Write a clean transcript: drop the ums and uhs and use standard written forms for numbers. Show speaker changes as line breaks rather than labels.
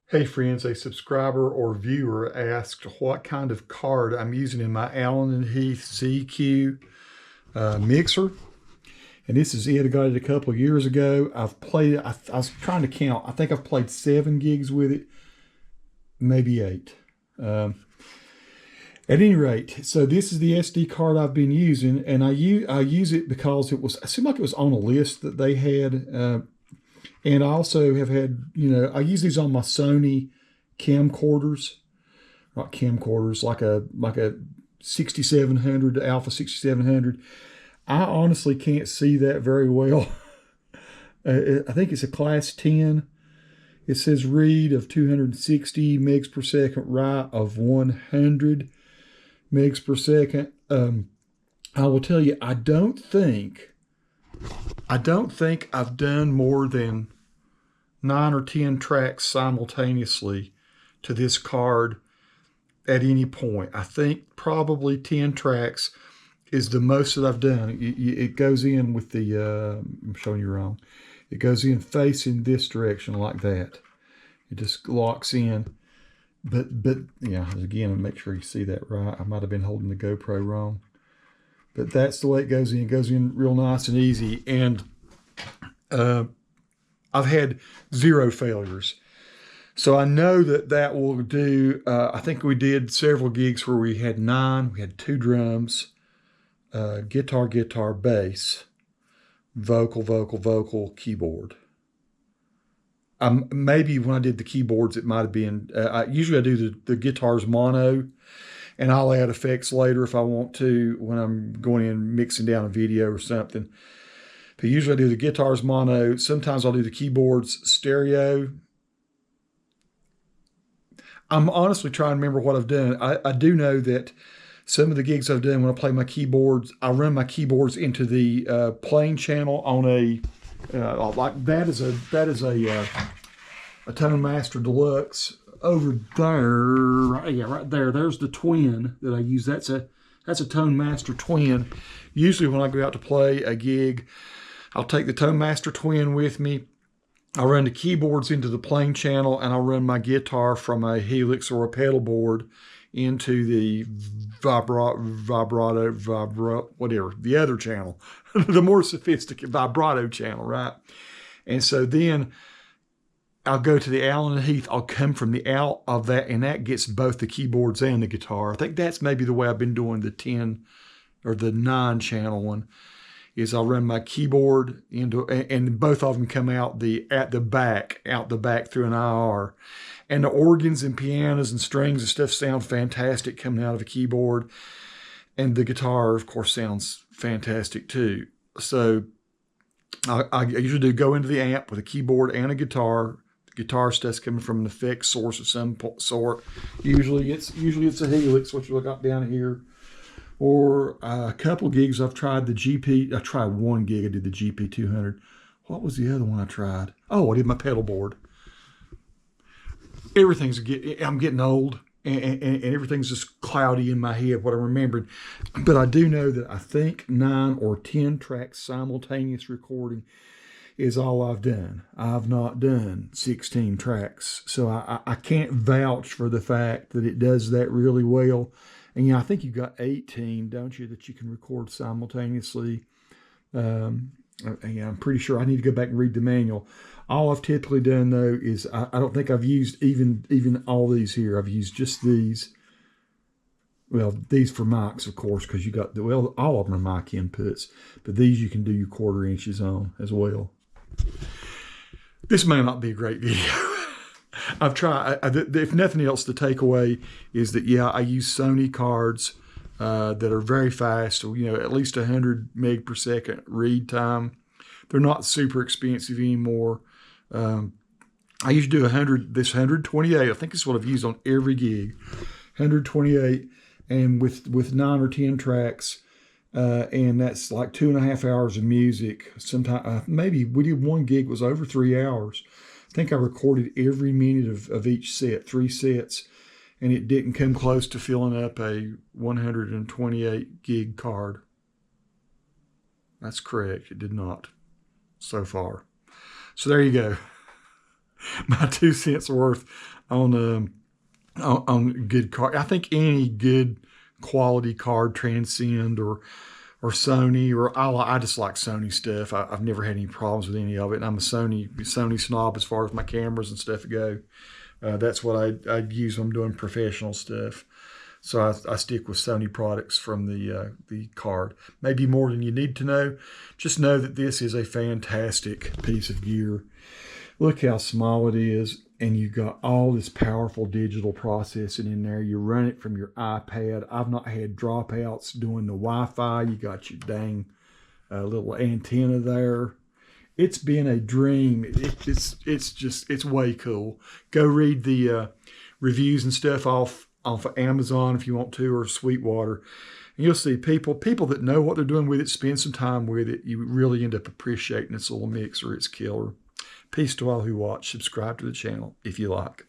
Hey friends, a subscriber or viewer asked what kind of card I'm using in my Allen & Heath CQ mixer. And this is it. I got it a couple of years ago. I've played it. I was trying to count. I think I've played 7 gigs with it, maybe 8. At any rate, so this is the SD card I've been using, and I use it because it seemed like it was on a list that they had. And I also have had, I use these on my Sony camcorders, not camcorders, like a 6700, Alpha 6700. I honestly can't see that very well. I think it's a class 10. It says read of 260 megs per second, write of 100 megs per second. I will tell you, I don't think I've done more than 9 or 10 tracks simultaneously to this card at any point. I think probably 10 tracks is the most that I've done. It goes in with the, I'm showing you wrong. It goes in facing this direction like that. It just locks in. But yeah, again, make sure you see that right. I might have been holding the GoPro wrong. But that's the way it goes in. It goes in real nice and easy. And I've had 0 failures. So I know that will do. I think we did several gigs where we had 9. We had 2 drums, guitar, bass, vocal, keyboard. Maybe when I did the keyboards, it might have been, usually I do the guitars mono, and I'll add effects later if I want to when I'm going in mixing down a video or something. But usually I do the guitars mono. Sometimes I'll do the keyboards stereo. I'm honestly trying to remember what I've done. I do know that some of the gigs I've done when I play my keyboards, I run my keyboards into the playing channel on a like that is a Tone Master Deluxe over there. Yeah, right there. There's the twin that I use. That's a Tone Master Twin. Usually when I go out to play a gig, I'll take the Tone Master Twin with me. I'll run the keyboards into the playing channel, and I'll run my guitar from a Helix or a pedal board into the whatever, the other channel, the more sophisticated vibrato channel, right? And so then I'll go to the Allen & Heath. I'll come from the out of that, and that gets both the keyboards and the guitar. I think that's maybe the way I've been doing the 10 or the 9 channel one. Is I'll run my keyboard into, and both of them come out the back through an IR. And the organs and pianos and strings and stuff sound fantastic coming out of a keyboard. And the guitar, of course, sounds fantastic too. So I usually do go into the amp with a keyboard and a guitar. The guitar stuff's coming from an effects source of some sort. Usually it's a Helix, which you look up down here. Or a couple gigs I've tried the GP. I tried one gig. I did the GP 200. What was the other one I tried? Oh, I did my pedal board. I'm getting old, and everything's just cloudy in my head, what I'm remembering. But I do know that I think 9 or 10 tracks simultaneous recording is all I've done. I've not done 16 tracks. So I can't vouch for the fact that it does that really well. And I think you've got 18, don't you, that you can record simultaneously. I'm pretty sure I need to go back and read the manual. All I've typically done, though, is I don't think I've used even all these here. I've used just these. Well, these for mics, of course, because you got, all of them are mic inputs. But these you can do your 1/4 inches on as well. This may not be a great video. I've tried. If nothing else, the takeaway is that, yeah, I use Sony cards that are very fast, at least 100 meg per second read time. They're not super expensive anymore. I used to do 128. I think it's what I've used on every gig. 128, and with 9 or 10 tracks, and that's like 2.5 hours of music. Sometimes maybe we did one gig was over 3 hours. I think I recorded every minute of each set, 3 sets, and it didn't come close to filling up a 128 gig card. That's correct. It did not so far. So there you go. my 2 cents worth on good card. I think any good quality card, Transcend or Sony, or I just like Sony stuff. I've never had any problems with any of it. And I'm a Sony snob as far as my cameras and stuff go. That's what I use when I'm doing professional stuff. So I stick with Sony products from the card. Maybe more than you need to know. Just know that this is a fantastic piece of gear. Look how small it is, and you've got all this powerful digital processing in there. You run it from your iPad. I've not had dropouts doing the Wi-Fi. You got your dang little antenna there. It's been a dream. It's way cool. Go read the reviews and stuff off of Amazon if you want to, or Sweetwater. And you'll see people that know what they're doing with it, spend some time with it. You really end up appreciating this little mixer. It's killer. Peace to all who watch. Subscribe to the channel if you like.